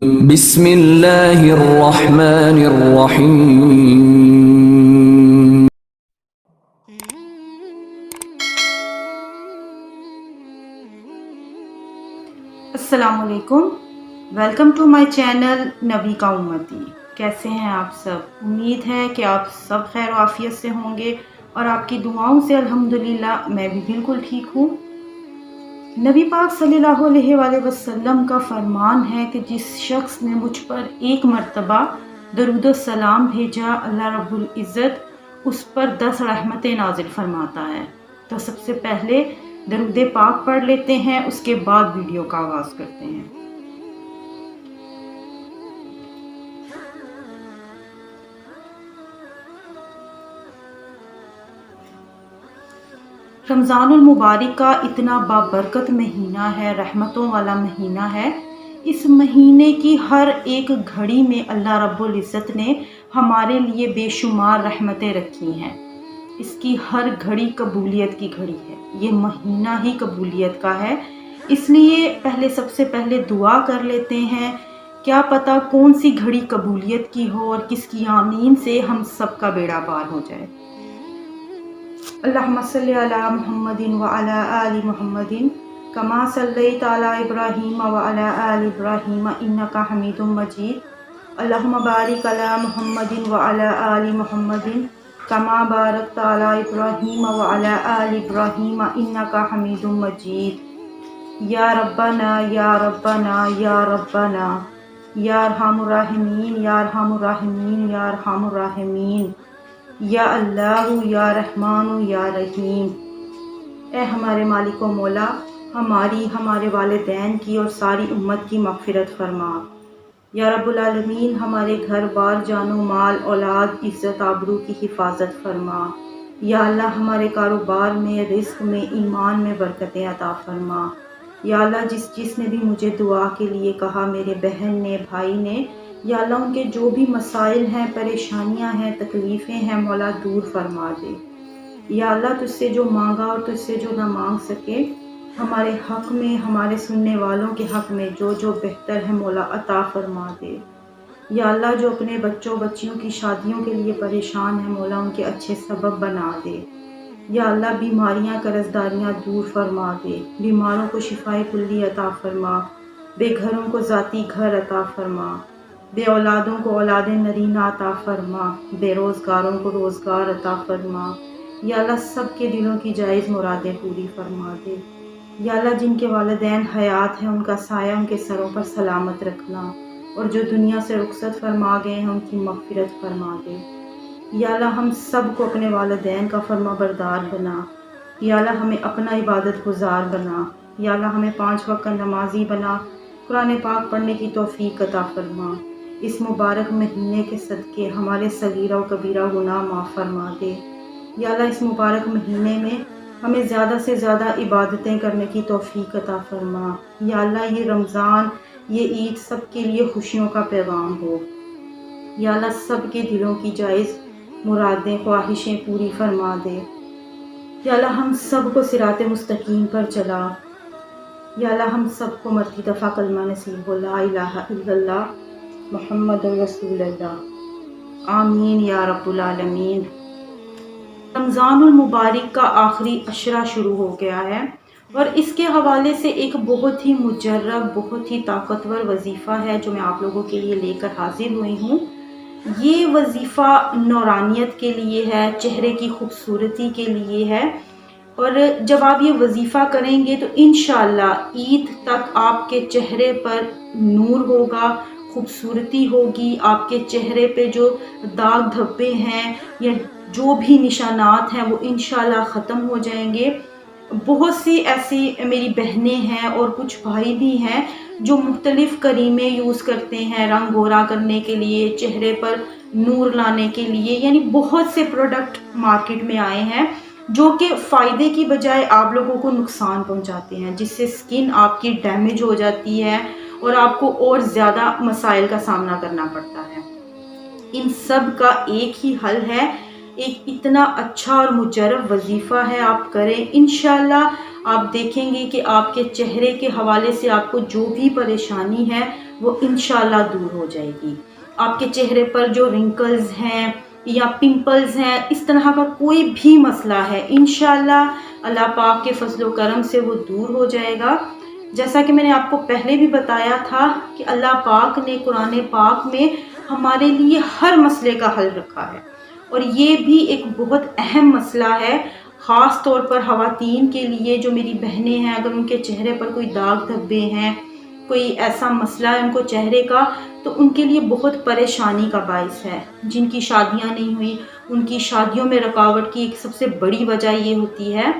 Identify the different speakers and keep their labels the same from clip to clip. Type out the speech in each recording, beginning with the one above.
Speaker 1: بسم اللہ الرحمن الرحیم۔
Speaker 2: السلام علیکم، ویلکم ٹو مائی چینل نبی کا امتی۔ کیسے ہیں آپ سب؟ امید ہے کہ آپ سب خیر و عافیت سے ہوں گے اور آپ کی دعاؤں سے الحمدللہ میں بھی بالکل ٹھیک ہوں۔ نبی پاک صلی اللہ علیہ وآلہ وسلم کا فرمان ہے کہ جس شخص نے مجھ پر ایک مرتبہ درود و سلام بھیجا، اللہ رب العزت اس پر 10 رحمتیں نازل فرماتا ہے۔ تو سب سے پہلے درود پاک پڑھ لیتے ہیں، اس کے بعد ویڈیو کا آغاز کرتے ہیں۔ رمضان المبارک کا اتنا بابرکت مہینہ ہے، رحمتوں والا مہینہ ہے۔ اس مہینے کی ہر ایک گھڑی میں اللہ رب العزت نے ہمارے لیے بے شمار رحمتیں رکھی ہیں۔ اس کی ہر گھڑی قبولیت کی گھڑی ہے، یہ مہینہ ہی قبولیت کا ہے۔ اس لیے سب سے پہلے دعا کر لیتے ہیں، کیا پتہ کون سی گھڑی قبولیت کی ہو اور کس کی آمین سے ہم سب کا بیڑا پار ہو جائے۔ اللہم صلی علی محمد وعلی آل محمد کما صلیت علی ابراہیم وعلی آل ابراہیم انک حمید مجید۔ اللہم بارک علی محمد وعلی آل محمد کما بارکت علی ابراہیم وعلی آل ابراہیم انک حمید مجید۔ یا ربنا یا ربنا یا ربنا یا ارحم الراحمین یا ارحم الراحمین یا ارحم الراحمین، یا اللہ یا رحمان یا رحیم۔ اے ہمارے مالک و مولا، ہماری، ہمارے والدین کی اور ساری امت کی مغفرت فرما۔ یا رب العالمین، ہمارے گھر بار، جان و مال، اولاد، عزت آبرو کی حفاظت فرما۔ یا اللہ ہمارے کاروبار میں، رزق میں، ایمان میں برکتیں عطا فرما۔ یا اللہ جس نے بھی مجھے دعا کے لیے کہا، میرے بہن نے، بھائی نے، یا اللہ ان کے جو بھی مسائل ہیں، پریشانیاں ہیں، تکلیفیں ہیں، مولا دور فرما دے۔ یا اللہ تجھ سے جو مانگا اور تجھ سے جو نہ مانگ سکے، ہمارے حق میں، ہمارے سننے والوں کے حق میں جو بہتر ہے مولا عطا فرما دے۔ یا اللہ جو اپنے بچوں بچیوں کی شادیوں کے لیے پریشان ہیں، مولا ان کے اچھے سبب بنا دے۔ یا اللہ بیماریاں، قرضداریاں دور فرما دے، بیماروں کو شفائے کلی عطا فرما، بے گھروں کو ذاتی گھر عطا فرما، بے اولادوں کو اولاد نرینہ عطا فرما، بے روزگاروں کو روزگار عطا فرما۔ یا اللہ سب کے دلوں کی جائز مرادیں پوری فرما دے۔ یا اللہ جن کے والدین حیات ہیں، ان کا سایہ ان کے سروں پر سلامت رکھنا، اور جو دنیا سے رخصت فرما گئے ہیں ان کی مغفرت فرما دے۔ یا اللہ ہم سب کو اپنے والدین کا فرما بردار بنا۔ یا اللہ ہمیں اپنا عبادت گزار بنا۔ یا اللہ ہمیں 5 وقت کا نمازی بنا، قرآن پاک پڑھنے کی توفیق عطا فرما۔ اس مبارک مہینے کے صدقے ہمارے صغیرہ و کبیرہ گناہ معاف فرما دے۔ یا اللہ اس مبارک مہینے میں ہمیں زیادہ سے زیادہ عبادتیں کرنے کی توفیق عطا فرما۔ یا اللہ یہ رمضان، یہ عید سب کے لیے خوشیوں کا پیغام ہو۔ یا اللہ سب کے دلوں کی جائز مرادیں، خواہشیں پوری فرما دے۔ یا اللہ ہم سب کو صراط مستقیم پر چلا۔ یا اللہ ہم سب کو مرتی دفعہ کلمہ نصیب ہو، لا الہ الا اللہ محمد رسول اللہ، آمین یا رب العالمین۔ رمضان المبارک کا آخری عشرہ شروع ہو گیا ہے، اور اس کے حوالے سے ایک بہت ہی مجرب، بہت ہی طاقتور وظیفہ ہے جو میں آپ لوگوں کے لیے لے کر حاضر ہوئی ہوں۔ یہ وظیفہ نورانیت کے لیے ہے، چہرے کی خوبصورتی کے لیے ہے، اور جب آپ یہ وظیفہ کریں گے تو انشاءاللہ عید تک آپ کے چہرے پر نور ہوگا، خوبصورتی ہوگی، آپ کے چہرے پہ جو داغ دھبے ہیں یا جو بھی نشانات ہیں وہ انشاءاللہ ختم ہو جائیں گے۔ بہت سی ایسی میری بہنیں ہیں اور کچھ بھائی بھی ہیں جو مختلف کریمیں یوز کرتے ہیں رنگ گورا کرنے کے لیے، چہرے پر نور لانے کے لیے، یعنی بہت سے پروڈکٹ مارکیٹ میں آئے ہیں جو کہ فائدے کی بجائے آپ لوگوں کو نقصان پہنچاتے ہیں، جس سے سکن آپ کی ڈیمیج ہو جاتی ہے اور آپ کو اور زیادہ مسائل کا سامنا کرنا پڑتا ہے۔ ان سب کا ایک ہی حل ہے، ایک اتنا اچھا اور مجرب وظیفہ ہے، آپ کریں انشاءاللہ آپ دیکھیں گے کہ آپ کے چہرے کے حوالے سے آپ کو جو بھی پریشانی ہے وہ انشاءاللہ دور ہو جائے گی۔ آپ کے چہرے پر جو رنکلز ہیں یا پمپلز ہیں، اس طرح کا کوئی بھی مسئلہ ہے، انشاءاللہ اللہ پاک کے فضل و کرم سے وہ دور ہو جائے گا۔ جیسا کہ میں نے آپ کو پہلے بھی بتایا تھا کہ اللہ پاک نے قرآن پاک میں ہمارے لیے ہر مسئلے کا حل رکھا ہے، اور یہ بھی ایک بہت اہم مسئلہ ہے، خاص طور پر خواتین کے لیے۔ جو میری بہنیں ہیں، اگر ان کے چہرے پر کوئی داغ دھبے ہیں، کوئی ایسا مسئلہ ہے ان کو چہرے کا، تو ان کے لیے بہت پریشانی کا باعث ہے۔ جن کی شادیاں نہیں ہوئی، ان کی شادیوں میں رکاوٹ کی ایک سب سے بڑی وجہ یہ ہوتی ہے۔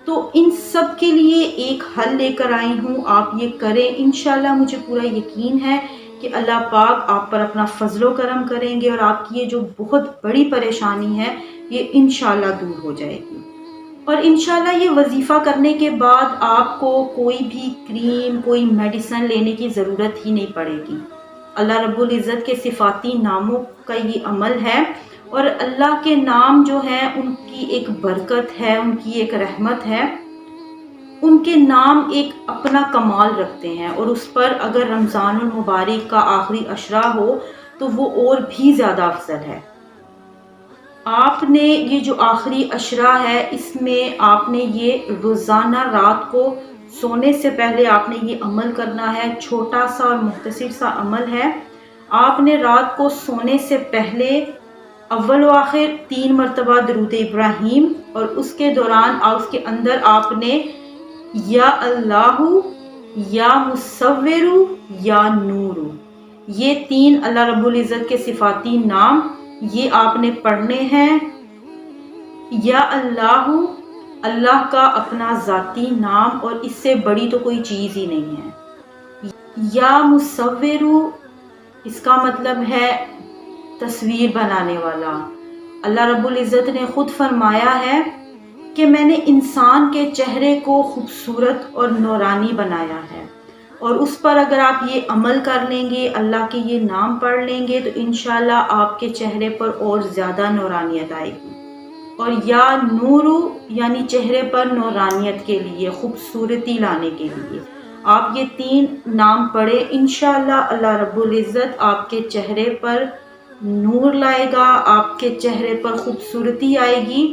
Speaker 2: تو ان سب کے لیے ایک حل لے کر آئی ہوں، آپ یہ کریں، انشاءاللہ مجھے پورا یقین ہے کہ اللہ پاک آپ پر اپنا فضل و کرم کریں گے، اور آپ کی یہ جو بہت بڑی پریشانی ہے یہ انشاءاللہ دور ہو جائے گی۔ اور انشاءاللہ یہ وظیفہ کرنے کے بعد آپ کو کوئی بھی کریم، کوئی میڈیسن لینے کی ضرورت ہی نہیں پڑے گی۔ اللہ رب العزت کے صفاتی ناموں کا یہ عمل ہے، اور اللہ کے نام جو ہیں ان کی ایک برکت ہے، ان کی ایک رحمت ہے۔ ان کے نام ایک اپنا کمال رکھتے ہیں، اور اس پر اگر رمضان المبارک کا آخری عشرہ ہو تو وہ اور بھی زیادہ افضل ہے۔ آپ نے یہ جو آخری عشرہ ہے، اس میں آپ نے یہ روزانہ رات کو سونے سے پہلے آپ نے یہ عمل کرنا ہے۔ چھوٹا سا اور مختصر سا عمل ہے۔ آپ نے رات کو سونے سے پہلے اول و آخر 3 مرتبہ درود ابراہیم، اور اس کے دوران اس کے اندر آپ نے یا اللہ، یا مصور، یا نور، یہ 3 اللہ رب العزت کے صفاتی نام یہ آپ نے پڑھنے ہیں۔ یا اللہ، اللہ کا اپنا ذاتی نام، اور اس سے بڑی تو کوئی چیز ہی نہیں ہے۔ یا مصور، اس کا مطلب ہے تصویر بنانے والا۔ اللہ رب العزت نے خود فرمایا ہے کہ میں نے انسان کے چہرے کو خوبصورت اور نورانی بنایا ہے، اور اس پر اگر آپ یہ عمل کر لیں گے، اللہ کے یہ نام پڑھ لیں گے، تو انشاءاللہ آپ کے چہرے پر اور زیادہ نورانیت آئے گی۔ اور یا نور، یعنی چہرے پر نورانیت کے لیے، خوبصورتی لانے کے لیے آپ یہ 3 نام پڑھیں، انشاءاللہ اللہ رب العزت آپ کے چہرے پر نور لائے گا، آپ کے چہرے پر خوبصورتی آئے گی،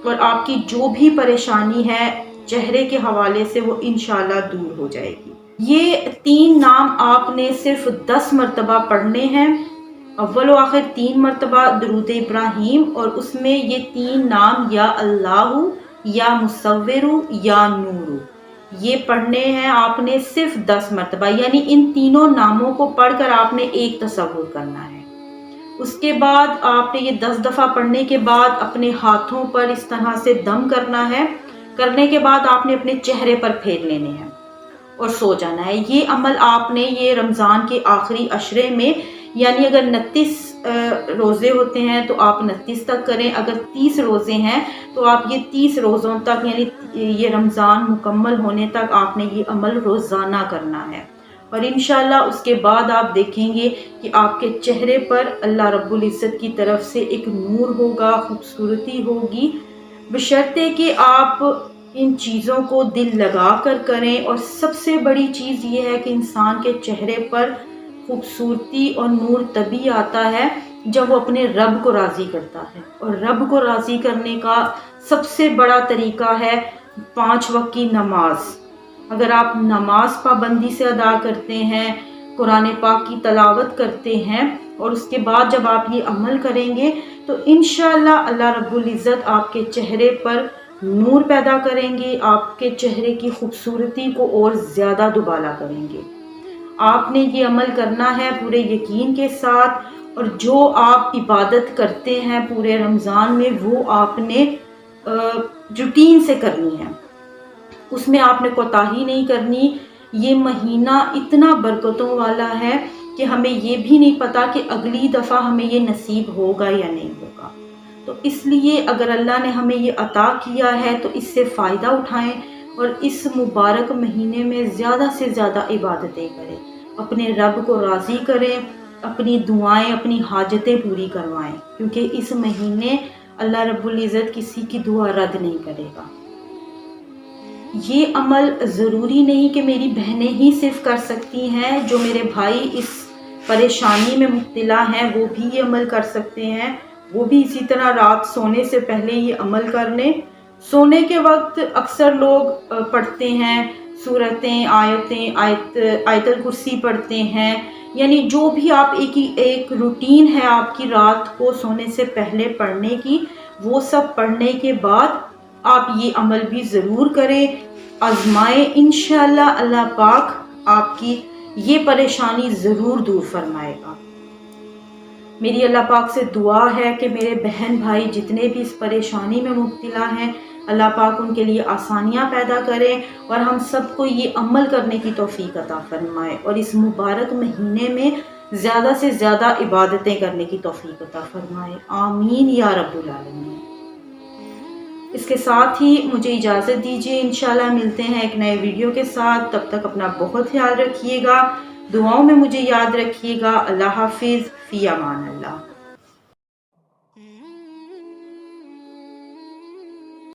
Speaker 2: اور آپ کی جو بھی پریشانی ہے چہرے کے حوالے سے وہ انشاءاللہ دور ہو جائے گی۔ یہ 3 نام آپ نے صرف 10 مرتبہ پڑھنے ہیں۔ اول و آخر 3 مرتبہ درود ابراہیم، اور اس میں یہ 3 نام یا اللہ، یا مصور، یا نور، یہ پڑھنے ہیں آپ نے صرف 10 مرتبہ، یعنی ان تینوں ناموں کو پڑھ کر آپ نے ایک تصور کرنا ہے۔ اس کے بعد آپ نے یہ 10 دفعہ پڑھنے کے بعد اپنے ہاتھوں پر اس طرح سے دم کرنا ہے۔ کرنے کے بعد آپ نے اپنے چہرے پر پھیر لینے ہیں اور سو جانا ہے۔ یہ عمل آپ نے یہ رمضان کے آخری عشرے میں، یعنی اگر 29 روزے ہوتے ہیں تو آپ 29 تک کریں، اگر 30 روزے ہیں تو آپ یہ 30 روزوں تک، یعنی یہ رمضان مکمل ہونے تک آپ نے یہ عمل روزانہ کرنا ہے۔ اور انشاءاللہ اس کے بعد آپ دیکھیں گے کہ آپ کے چہرے پر اللہ رب العزت کی طرف سے ایک نور ہوگا، خوبصورتی ہوگی، بشرطے کہ آپ ان چیزوں کو دل لگا کر کریں۔ اور سب سے بڑی چیز یہ ہے کہ انسان کے چہرے پر خوبصورتی اور نور تبھی آتا ہے جب وہ اپنے رب کو راضی کرتا ہے، اور رب کو راضی کرنے کا سب سے بڑا طریقہ ہے 5 وقت کی نماز۔ اگر آپ نماز پابندی سے ادا کرتے ہیں، قرآن پاک کی تلاوت کرتے ہیں، اور اس کے بعد جب آپ یہ عمل کریں گے تو انشاءاللہ اللہ رب العزت آپ کے چہرے پر نور پیدا کریں گے، آپ کے چہرے کی خوبصورتی کو اور زیادہ دوبالا کریں گے۔ آپ نے یہ عمل کرنا ہے پورے یقین کے ساتھ، اور جو آپ عبادت کرتے ہیں پورے رمضان میں وہ آپ نے روٹین سے کرنی ہے، اس میں آپ نے کوتاہی نہیں کرنی۔ یہ مہینہ اتنا برکتوں والا ہے کہ ہمیں یہ بھی نہیں پتا کہ اگلی دفعہ ہمیں یہ نصیب ہوگا یا نہیں ہوگا۔ تو اس لیے اگر اللہ نے ہمیں یہ عطا کیا ہے تو اس سے فائدہ اٹھائیں، اور اس مبارک مہینے میں زیادہ سے زیادہ عبادتیں کریں، اپنے رب کو راضی کریں، اپنی دعائیں، اپنی حاجتیں پوری کروائیں، کیونکہ اس مہینے اللہ رب العزت کسی کی دعا رد نہیں کرے گا۔ یہ عمل ضروری نہیں کہ میری بہنیں ہی صرف کر سکتی ہیں، جو میرے بھائی اس پریشانی میں مبتلا ہیں وہ بھی یہ عمل کر سکتے ہیں، وہ بھی اسی طرح رات سونے سے پہلے یہ عمل کر لیں۔ سونے کے وقت اکثر لوگ پڑھتے ہیں سورتیں، آیت الکرسی پڑھتے ہیں، یعنی جو بھی آپ ایک روٹین ہے آپ کی رات کو سونے سے پہلے پڑھنے کی، وہ سب پڑھنے کے بعد آپ یہ عمل بھی ضرور کریں، آزمائیں، انشاءاللہ اللہ پاک آپ کی یہ پریشانی ضرور دور فرمائے گا۔ میری اللہ پاک سے دعا ہے کہ میرے بہن بھائی جتنے بھی اس پریشانی میں مبتلا ہیں، اللہ پاک ان کے لیے آسانیاں پیدا کرے اور ہم سب کو یہ عمل کرنے کی توفیق عطا فرمائے، اور اس مبارک مہینے میں زیادہ سے زیادہ عبادتیں کرنے کی توفیق عطا فرمائے، آمین یا رب العالمین۔ اس کے ساتھ ہی مجھے اجازت دیجیے، انشاءاللہ ملتے ہیں ایک نئے ویڈیو کے ساتھ، تب تک اپنا بہت خیال رکھیے گا، دعاؤں میں مجھے یاد رکھیے گا۔ اللہ حافظ، فی امان اللہ۔